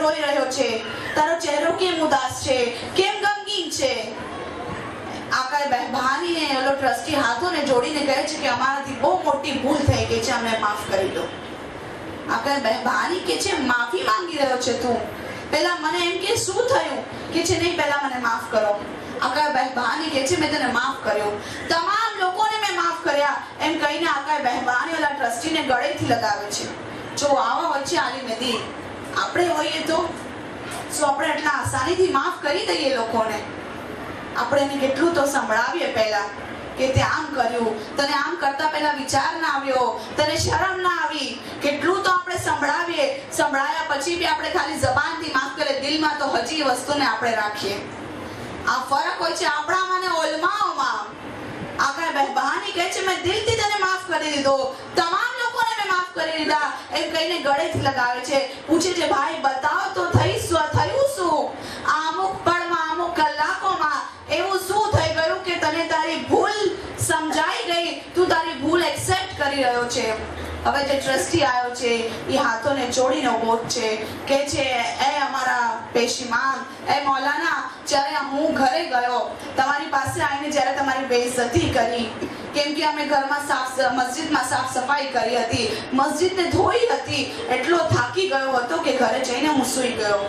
રોઈ રહ્યો છે? તારો ચહેરો કેમ ઉદાસ છે? કેમ ગમગીન છે? આકાએ બહેબાનીને ઓલો ટ્રસ્ટી હાથોને જોડીને કહે છે કે અમારાથી બહુ મોટી ભૂલ થઈ ગઈ છે, અમને માફ કરી દો. આકાએ બહેબાની કે છે માફી માંગી રહ્યો છે તું? પહેલા મને એમ કે શું થયું? કે છે નહીં, પહેલા મને માફ કરો. આકાએ બહેબાની કે છે મેં તને માફ કર્યો, તમામ લોકોને મેં માફ કર્યા. એમ કહીને આકાએ બહેબાની ઓલા ટ્રસ્ટીને ગળેથી લગાવે છે. જો આવા હોય છે આલિમ દીન, આપણે હોઈએ તો શું આપણે એટલા આસાનીથી માફ કરી દઈએ લોકોને? આપણે એને કેટલું તો સંભળાવીએ પહેલા કે તે આમ કર્યું, તને આમ કરતા પહેલા વિચાર ના આવ્યો, તને શરમ ના આવી. કેટલું તો આપણે સંભળાવીએ, સંભળાયા પછી બી આપણે ખાલી જબાનથી માફ કરીએ, દિલમાં તો હજી એ વસ્તુને આપણે રાખીએ. આ ફરક હોય છે આપણામાં અને ઓલમાઓમાં. આકાએ બહેબાની કહે છે મેં દિલથી તને માફ કરી દીધો, તમામ લોકોને મેં માફ કરી દીધા. એમ કહીને ગળેથી લગાવે છે. પૂછે છે ભાઈ બતાવ તો થયું શું? આ અમુક પળમાં, અમુક કલાકોમાં એવું શું થઈ ગયું કે તને તારી ભૂલ સમજાઈ ગઈ, તું તારી ભૂલ એક્સેપ્ટ કરી રહ્યો છે? હવે જે ટ્રસ્ટી આવ્યો છે એ હાથોને જોડીને ઉભો છે, કે છે એ અમારા પેશીમાન, એ મૌલાના, જ્યારે હું ઘરે ગયો તમારી પાસે આવીને જ્યારે તમારી બેઇજ્જતી કરી, કેમ કે અમે ઘરમાં મસ્જિદમાં સાફ સફાઈ કરી હતી, મસ્જિદને ધોઈ હતી, એટલો થાકી ગયો હતો કે ઘરે જઈને હું સૂઈ ગયો.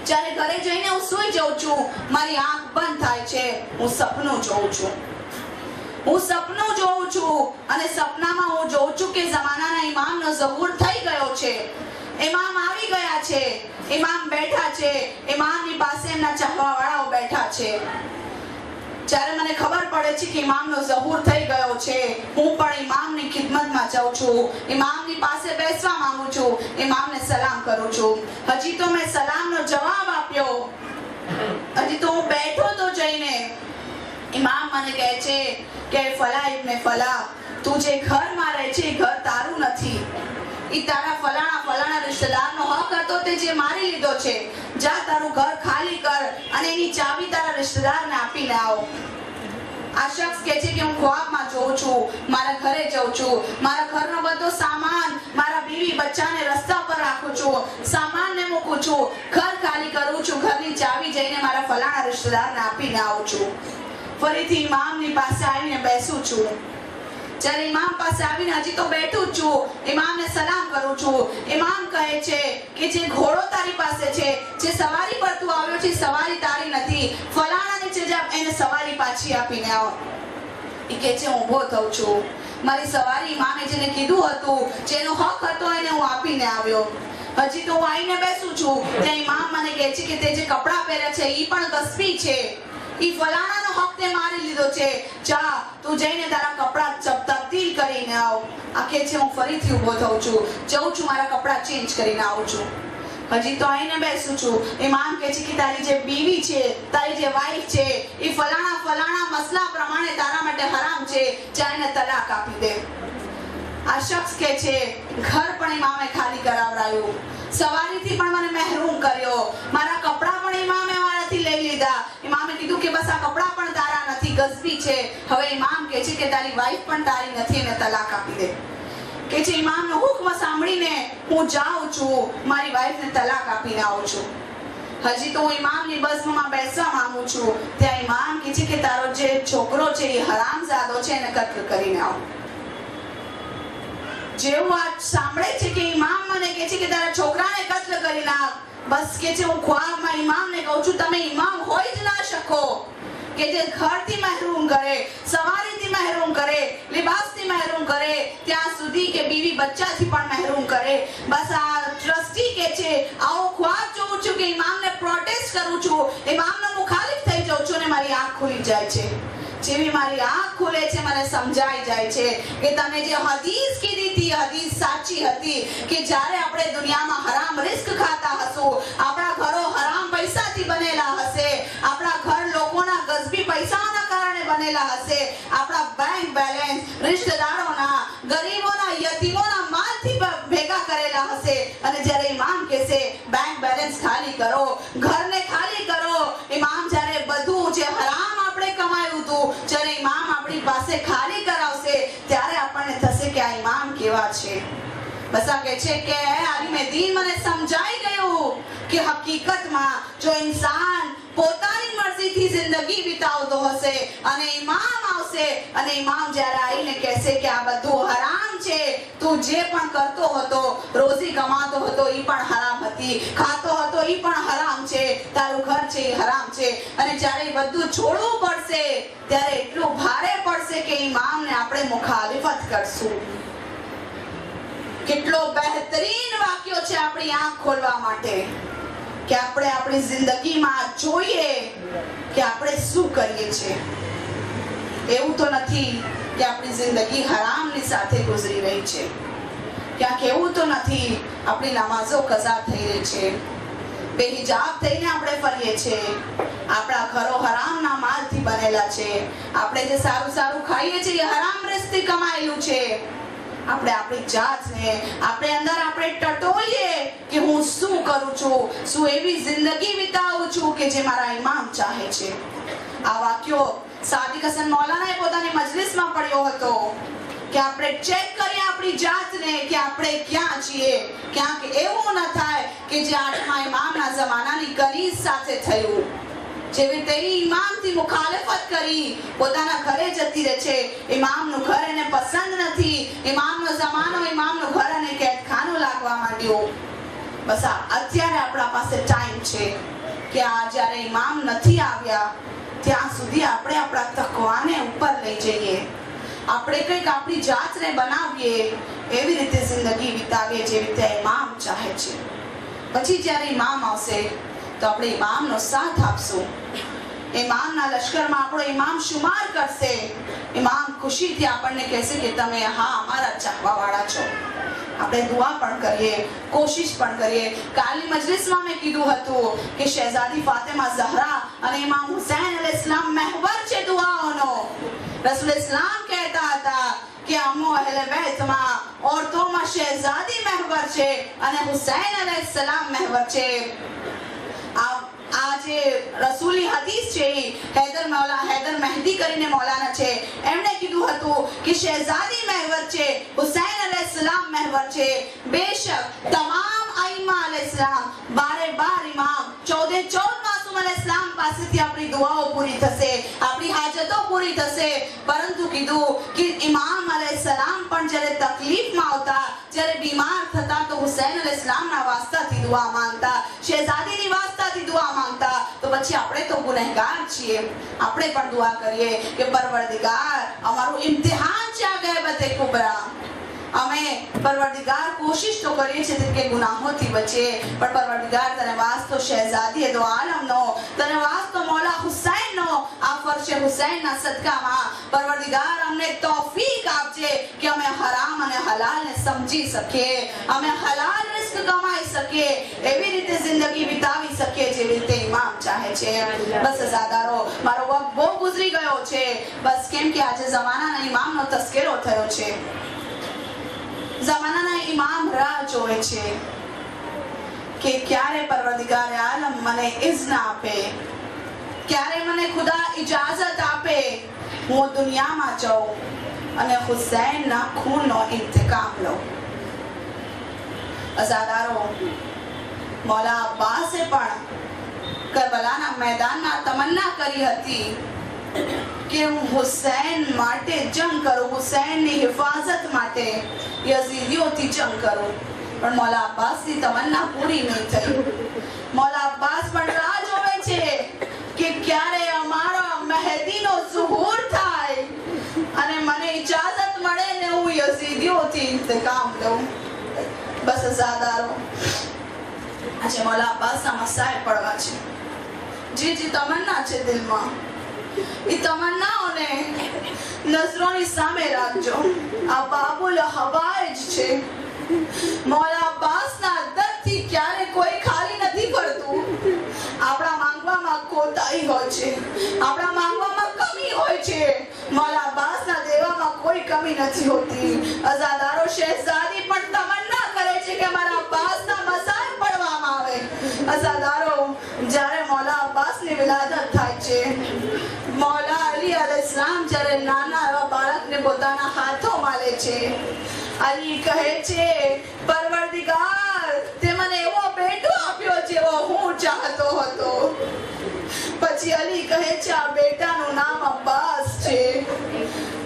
જ્યારે ઘરે જઈને હું સૂઈ જાઉં છું, મારી આંખ બંધ થાય છે, હું સપનું જોઉં છું. અને સપનામાં હું જોઉં છું કે જમાનાના ઇમામનો ઝહૂર થઈ ગયો છે. ઇમામ આવી ગયા છે, ઇમામ બેઠા છે, ઇમામની પાસે એમના ચાહવાવાળાઓ બેઠા છે. જ્યારે મને ખબર પડે છે કે ઇમામનો ઝહૂર થઈ ગયો છે, હું પણ ઇમામની ખિદમતમાં જાઉં છું, ઇમામની પાસે બેસવા માંગુ છું, ઇમામને સલામ કરું છું. હજી તો મેં સલામનો જવાબ આપ્યો, હજી તો હું બેઠો તો જઈને ઇમામ મને કહે છે કે ફલા ઇબ્ને ફલા, તું જે ઘરમાં રહે છે એ ઘર તારું નથી, એ તારા ફલાણા રિશ્તેદારનો હક હતો તે જે મારી લીધો છે. જા તારું ઘર ખાલી કર અને એની ચાવી તારા રિશ્તેદારને આપીને આવ. આ શખ્સ કહે છે કે હું ખ્વાબમાં જોઉં છું, મારા ઘરે જાઉં છું, મારા ઘરનો બધો સામાન, મારા બીવી બચ્ચાને રસ્તા પર રાખું છું, સામાનને મૂકું છું, ઘર ખાલી કરું છું, ઘરની ચાવી જઈને મારા ફલાણા રિશ્તેદારને આપીને આવું છું. ફરીથી ઇમામની પાસે આવીને બેસું છું. જ્યારે ઇમામ પાસે આવીને હજી તો બેઠું જ છું, ઇમામને સલામ કરું છું. ઇમામ કહે છે કે જે ઘોડો તારી પાસે છે, જે સવારી પર તું આવ્યો છે, સવારી તારી નથી, ફલાણા નીચે જા, એને સવારી પાછી આપીને આવ. એ કહે છે હું ઊભો થઉં છું, મારી સવારી ઇમામે જેને કીધું હતું, જેનો હક હતો એને હું આપીને આવ્યો. હજી તો હું આવીને બેસું છું, ત્યાં ઇમામ મને કહે છે કે તે જે કપડાં પહેરે છે એ પણ ગસ્પી છે, ઈ ફલાણાનો હક તે મારી લીધો છે, જા તું જઈને તારા કપડાં તબદીલ કરીને આવ. આ કહે છે હું ફરીથી ઊભો થઉં છું, જઉં છું, મારા કપડાં ચેન્જ કરીને આવું છું. હજી તો આવીને બેસું છું. ઇમામ કહે છે કે તારી જે બીવી છે, તારી જે વાઈફ છે, એ ફલાણા મસલા પ્રમાણે તારા માટે હરામ છે, જા એને તલાક આપી દે. આ શખ્સ કહે છે ઘર પણ ઇમામે ખાલી કરાવરાયું, સવારીથી પણ મને મહેરૂમ કર્યો, મારા કપડાં પણ ઇમામે મારાથી લઈ લીધા. ઇમામે કીધું કે બસ આ કપડાં પણ તારા નથી, ગઝબી છે. હવે ઇમામ કહે છે કે તારી વાઈફ પણ તારી નથી, એને તલાક આપી દે. કે છે ઇમામનો હુકમ સાંભળીને હું જાઉં છું, મારી વાઈફને તલાક આપીને આવું છું. હજી તો હું ઇમામની બસમાં બેસવા માંગુ છું, ત્યાં ઇમામ કહે છે કે તારો જે છોકરો છે એ હરામઝાદો છે, એને કત્લ કરીને આવ. જેવું આ સાંભળે છે કે ઇમામ મને કહે છે કે તારા છોકરાને કત્લ કરી નાખ, બસ કે છે હું ખ્વાબમાં ઇમામને કહું છું તમે ઇમામ હોઈ જ ના શકો કે જે ઘરથી મહેરૂમ કરે, સવારીથી મહેરૂમ કરે, લિબાસથી મહેરૂમ કરે, ત્યાં સુધી કે બીવી બચ્ચાથી પણ મહેરૂમ કરે. બસ આ ટ્રસ્ટી કે છે આવો ખ્વાબ જોઉં છું કે ઇમામને પ્રોટેસ્ટ કરું છું, ઇમામનો મુખાલિફ થઈ જાઉં છું અને મારી આંખ ખુલી જાય છે. જેવી મારી આંખ ખુલે છે મને સમજાઈ જાય છે કે તમે જે હદીસ કીધી હતી, હદીસ સાચી હતી કે જ્યારે આપણે દુનિયામાં હરામ રિસ્ક ખાતા હશું, આપણા ઘરો હરામ પૈસાથી બનેલા હશે, આપણા ઘર લોકોના ગઝબી પૈસાઓના કારણે બનેલા હશે, આપણા બેંક બેલેન્સ રિશ્તેદારોના, ગરીબોના, યતીમોના માલથી ભેગા કરેલા હશે. અને જ્યારે ઇમામ કહેશે બેંક બેલેન્સ ખાલી કરો, ઘરને ખાલી કરો, ઇમામ જ્યારે બધું જે હરામ કમાયું હતું, જ્યારે ઇમામ આપણી પાસે ખાલી કરાવશે ત્યારે આપણને થશે કે આ ઇમામ કેવા છે. બસ આ કહે છે કે આલિમે દીન મને સમજાઈ ગયું કે હકીકતમાં જો ઇન્સાન પોતાની મરજીથી જિંદગી વિતાવતો હશે અને ઇમામ આવશે અને ઇમામ જ્યારે આવીને કહેશે કે આ બધું હરામ છે, તું જે પણ કરતો હતો, રોજી કમાતો હતો એ પણ હરામ હતી, ખાતો હતો એ પણ હરામ છે, તારું ઘર છે એ હરામ છે, અને જ્યારે બધું છોડવું પડશે ત્યારે એટલું ભારે પડશે કે ઇમામને આપણે મુખાલિફત કરશું. કેટલો બહેતરીન વાક્યો છે આપણી આંખ ખોલવા માટે કે આપણે આપણી જિંદગીમાં જોઈએ કે આપણે શું કરીએ છીએ. એવું તો નથી કે આપણી જિંદગી હરામની સાથે ગુજરી રહી છે, ક્યાંક એવું તો નથી આપણી નમાઝો કઝા થઈ રહી છે, બેહિજાબ થઈને આપણે ફરીએ છીએ, આપણા ઘરો હરામના માલથી બનેલા છે, આપણે જે સારું સારું ખાઈએ છીએ એ હરામ રીતથી કમાયેલું છે. આપણે આપણી જાતને આપણે અંદર આપણે ટટોઈએ કે હું શું કરું છું, શું એવી જિંદગી વિતાવું છું કે જે મારા ઇમામ ચાહે છે. આ વાક્યો સાદિક હસન મૌલાનાએ પોતાની મજલિસમાં પડ્યો હતો કે આપણે ચેક કરીએ આપણી જાતને કે આપણે ક્યાં છીએ. ક્યાંક એવું ન થાય કે જે 8મા ઇમામના જમાનાની કનીઝ સાથે થયું, જેવી રીતે ઇમામથી મુખાલિફત કરી પોતાના ઘરે જતી રહે છે, ઇમામનું ઘર એને પસંદ નથી, ઇમામનો જમાનો, ઇમામનું ઘર એને કેદખાનું લાગવા માંડ્યું. બસ અત્યારે આપણા પાસે ટાઈમ છે કે આ જ્યારે ઇમામ નથી આવ્યા ત્યાં સુધી આપણે આપણા તકવાને ઉપર લઈ જઈએ, આપણે કંઈક આપણી જાતને બનાવીએ, એવી રીતે જિંદગી વિતાવીએ જેવી રીતે ઇમામ ચાહે છે. પછી જ્યારે ઇમામ આવશે તો આપણે ઇમામનો સાથ આપશું, ઇમામના લશ્કરમાં આપણો ઇમામ શુમાર કરશે, ઇમામ ખુશીથી આપણને કહેશે કે તમે હા અમારા ચાહવાવાળા છો. આપણે દુઆ પણ કરીએ, કોશિશ પણ કરીએ. કાલની મજલિસમાં મેં કીધું હતું કે શહેઝાદી ફાતિમા ઝહરા અને ઇમામ હુસૈન અલૈહિસ્સલામ મહેવર છે દુઆઓનો. રસૂલ ઇસ્લામ કહેતા હતા કે અમો અહેલે બેતમાં औरतों शहजादी महवर છે અને હુસૈન અલૈહિસ્સલામ महवर છે. આ જે રસૂલી હદીસ છે હૈદર મહેદી કરીને મૌલાના છે, એમણે કીધું હતું કે શહેજાદી महवर છે, હુસૈન અલૈહિસ્સલામ महवर છે. બેશક તમામ આઈમા અલૈહિસ્સલામ, 12 ઇમામ, 14 માસૂમ અલૈહિસ્સલામ પાસેથી આપણી દુઆઓ પૂરી થશે, આપણી હાજતો પૂરી થશે. પરંતુ કીધું કે ઇમામ અલૈહિસ્સલામ પણ જ્યારે તકલીફમાં આવતા, જ્યારે બીમાર થતા તો હુસૈન અલૈહિસ્સલામના વાસ્તાથી દુઆ માંગતા, શહેઝાદીની વાસ્તાથી દુઆ માંગતા. તો પછી આપણે તો ગુનેહગાર છીએ, આપણે પણ દુઆ કરીએ કે પરવરદિગાર અમારું ઇમ્તિહાન છે આ ગૈબતે કુબરા, અમે પરવરદિગાર કોશિશ તો કરીએ છીએ કે ગુનાહોથી બચીએ, પણ પરવરદિગાર તને વાસ્તો શહેઝાદી દો આલમનો, તને વાસ્તો મૌલા હુસૈનનો, આ ફરશે હુસૈનના સદકામાં પરવરદિગાર અમને તૌફીક આપજે કે અમે હરામ અને હલાલને સમજી શકીએ, અમે હલાલ રિસ્ક કમાઈ શકીએ, એવી રીતે જિંદગી વિતાવી શકીએ જેવી રીતે ઇમામ ચાહે છે. બસ અઝાદારો, મારો વક્ત બહુ ગુજરી ગયો છે, બસ કેમ કે આજે જમાનાના ઇમામનો તસ્કરો થયો છે. જમાનાના ઇમામ રાહ જોવે છે કે ક્યારે પરવરદિગાર આલમ મને ઇઝ્ન આપે, ક્યારે મને ખુદા ઇજાઝત આપે હું દુનિયામાં જાઉં અને હુસૈનના ખૂનનો ઇંતકામ લઉં. અઝાદારો, મૌલા અબ્બાસે પણ કરબલાના મેદાનમાં તમન્ના કરી હતી કે હું હુસૈન માટે જંગ કરું, હુસૈનની હિફાજત માટે યઝીદીઓથી જંગ કરું, પણ મૌલા અબ્બાસની તમન્ના પૂરી નહીં થઈ. મૌલા અબ્બાસ પણ રાહ જોવે છે કે ક્યારે અમારો મહેદીનો ઝુહૂર થાય અને મને ઇજાઝત મળે ને હું યઝીદીઓથી ઇંતકામ લઉં. બસ અઝાદારો, આજે મૌલા અબ્બાસના મસાએ પડવા છે, જે તમન્ના છે દિલમાં, એ તમન્નાઓને નજરોની સામે રાખજો. આ બાબુલ હવાઈજ છે. મૌલા અબ્બાસના દરથી ક્યારે કોઈ ખાલી નથી પડતું. આપણા માંગવામાં કોતાહી હોય છે, આપણા માંગવામાં કમી હોય છે, મૌલા અબ્બાસના દેવામાં કોઈ કમી નથી હોતી. અઝાદારો, શહેઝાદી પણ તમન્ના કરે છે કે મારા અબ્બાસના મસાએ પડવામાં આવે. અઝાદારો, જ્યારે મૌલા અબ્બાસની વિલાદત થાય છે, મૌલા અલી અલૈહિસ્સલામ જ્યારે નાના એવા બાળકને પોતાના હાથોમાં લે છે, અલી કહે છે પરવરદિગાર તે મને એવો બેટો આપ્યો જેવો ચાહતો હતો. પછી અલી કહે છે આ બેટાનું નામ અબ્બાસ છે.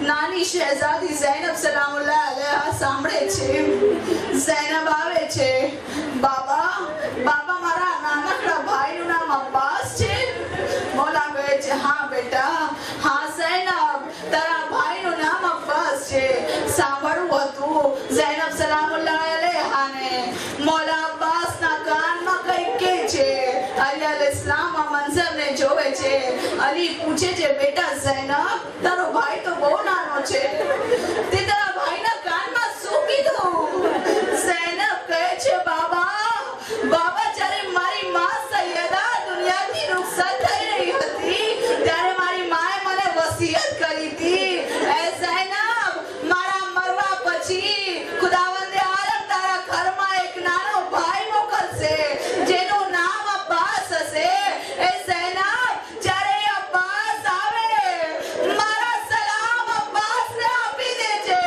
નાની શહેઝાદી ઝૈનબ સલામુલ્લાહ અલૈહા સાંભળે છે. ઝૈનબ આવે છે. બાબા મારા નાનકડા ભાઈનું નામ અબ્બાસ છે. મોલા કહે છે હા બેટા, હા ઝૈનબ, તારા ભાઈનું નામ અબ્બાસ છે. સાંભળવું હતું ઝૈનબ સલામુલ્લાહ અલૈહાને. મોલા અબ્બાસના કાનમાં કંઈક કહે છે. અલી અલૈહિસ્સલામ આ મંઝરને જોવે છે. અલી પૂછે છે બેટા ઝૈનબ, તારો ભાઈ તો બહુ નાનો છે, તે તારા ભાઈના કાનમાં શું કીધું? ઝૈનબ કહે છે બાબા જ્યારે મારી માં સૈયદા દુનિયાથી રૂખસત થઈ રહી હતી ત્યારે મારી માએ મને વસિયત કરી હતી, એ ઝૈનબ મારા મરવા પછી ખુદાવંદે આલમ તારા ઘરમાં એક નાનો ભાઈ મોકલશે જેનું નામ અબ્બાસ હશે. એ ઝૈનબ જ્યારે અબ્બાસ આવે મારા સલામ અબ્બાસને આપી દેજે.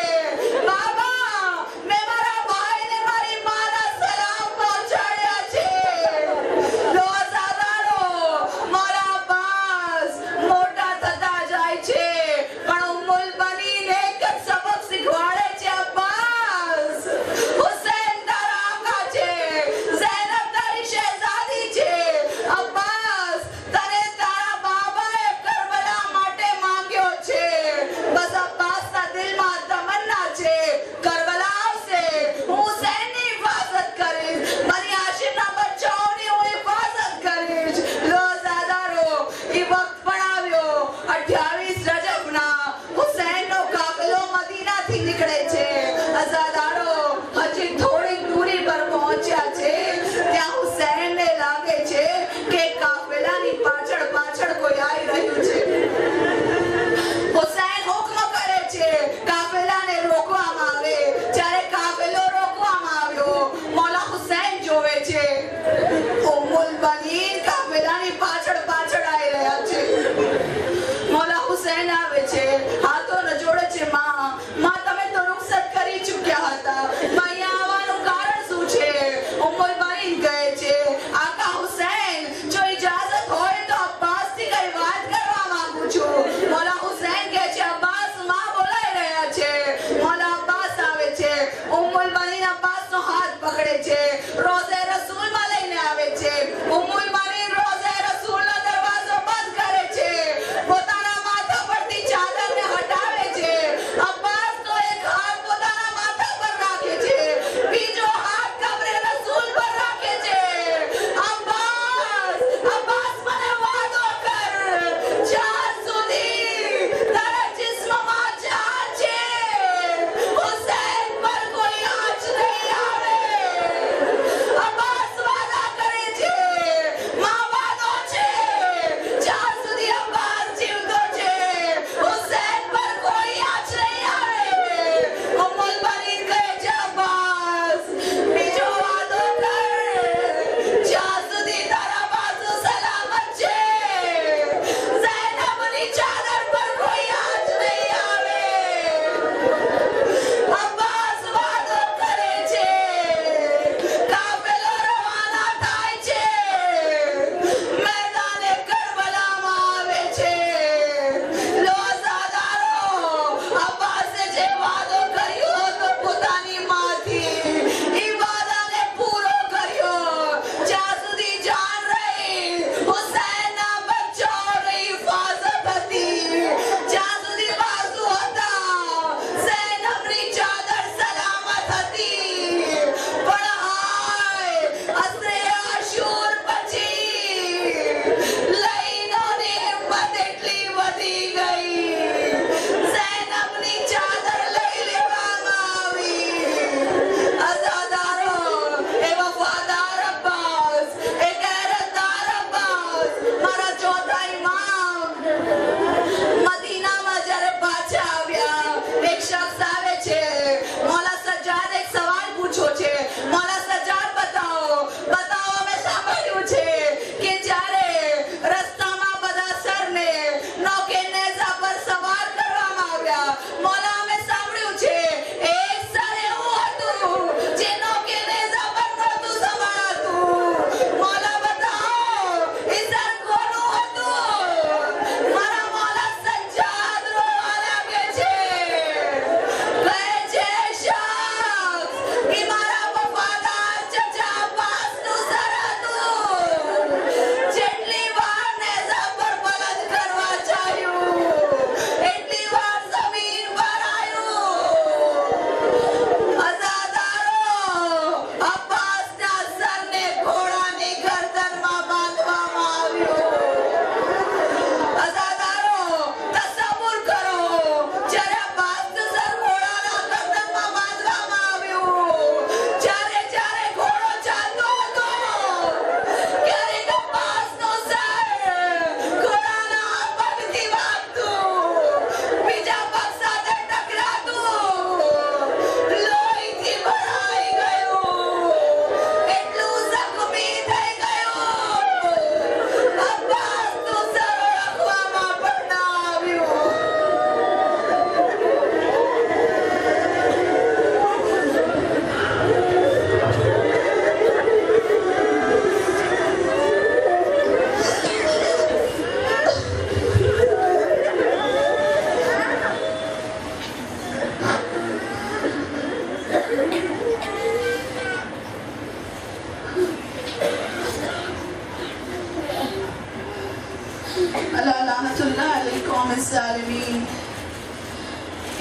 الظالمين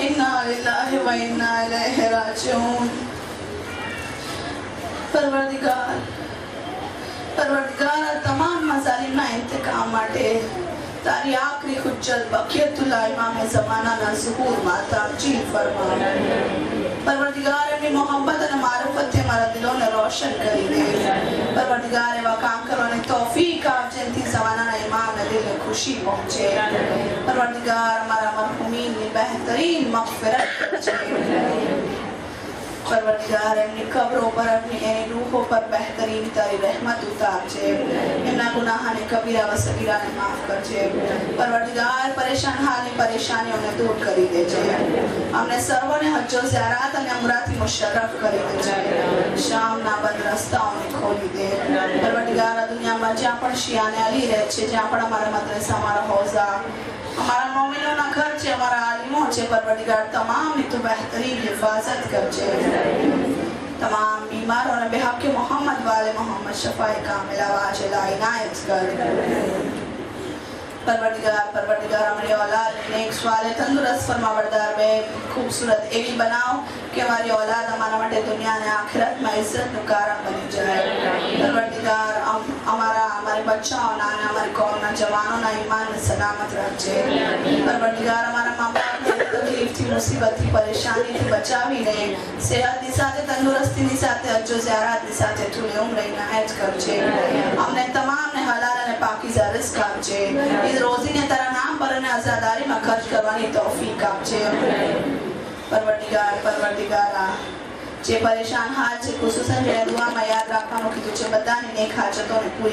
إنا لله وإنا إليه راجعون परवरदिगार तमाम मजालिमना इंतकाम माटे तारी आखरी हुज्जत बकियतुल्लाह इमाम ज़माना ना ज़ुहूर माता जी फरमा परवरदिगार अपनी मोहब्बत और मारिफत से हमारा दिलों ने रोशन करी दे परवरदिगार वा काम करवाने तौफीक आप जंती ज़माना ना इमाम ने दिल में खुशी पहुँचे परवरदिगार हमारा मरहुमीन ने बेहतरीन मग़फ़िरत परवरदिगार अपनी कब्रों पर अपनी रूहों पर बेहतरीन तारी रहमत उतार छे इमना गुनाह ने कबीरा व सगीरा ने माफ कर छे परवरदिगार परेशान हाल परेशानियों ने दूर करी दे छे हमने सर्वों ने हज्जो ज़ियारत और उम्रती मुशर्रफ करी दे छे शाम ना बद रास्ताओं ने खोली दे परवरदिगार दुनिया में जहाँ पर शियाने अली रहे छे जहाँ पर हमारा मदरसा हमारा हौजा हमारा मोमिनों ना घर छे हमारा आलिमों छे परवरदिगार तमाम ने तो बेहतरीन हिफाजत कर छे तमाम बीमारों ने बेहक के मोहम्मद वाले मोहम्मद शफाए कामिला वाजिला इनायत कर परवरदिगार हमारी औलाद नेक स्वाले तंदुरुस्त फरमाबरदार में खूबसूरत एवी बनाओ कि हमारी औलाद हमारा मटे दुनिया ने आखिरत में इज्जत नु कारण बनी जाए परवरदिगार हमारा हमारे बच्चों ना हमारी कौम ना जवानों ना ईमान में सलामत रखे परवरदिगार हमारा माँ बाप ने तकलीफ थी मुसीबत थी परेशानी थी बचावी ने सेहत नी साथे तंदुरुस्ती नी साथे हज्जो ज़ियारत नी साथे थुले उम्र इनायत कर छे हमने तमाम ने हलाल ने पाकीज़ा रिज़्क आपछे इस रोज़ी ने तेरा नाम पर ने आज़ादारी में खर्च करवानी तौफीक आपछे परवरदिगारा जे परेशान हाल छे खुसूसन जे दुआ में याद रखवानो कीधुं छे बधानी नेक हाजतों ने पूरी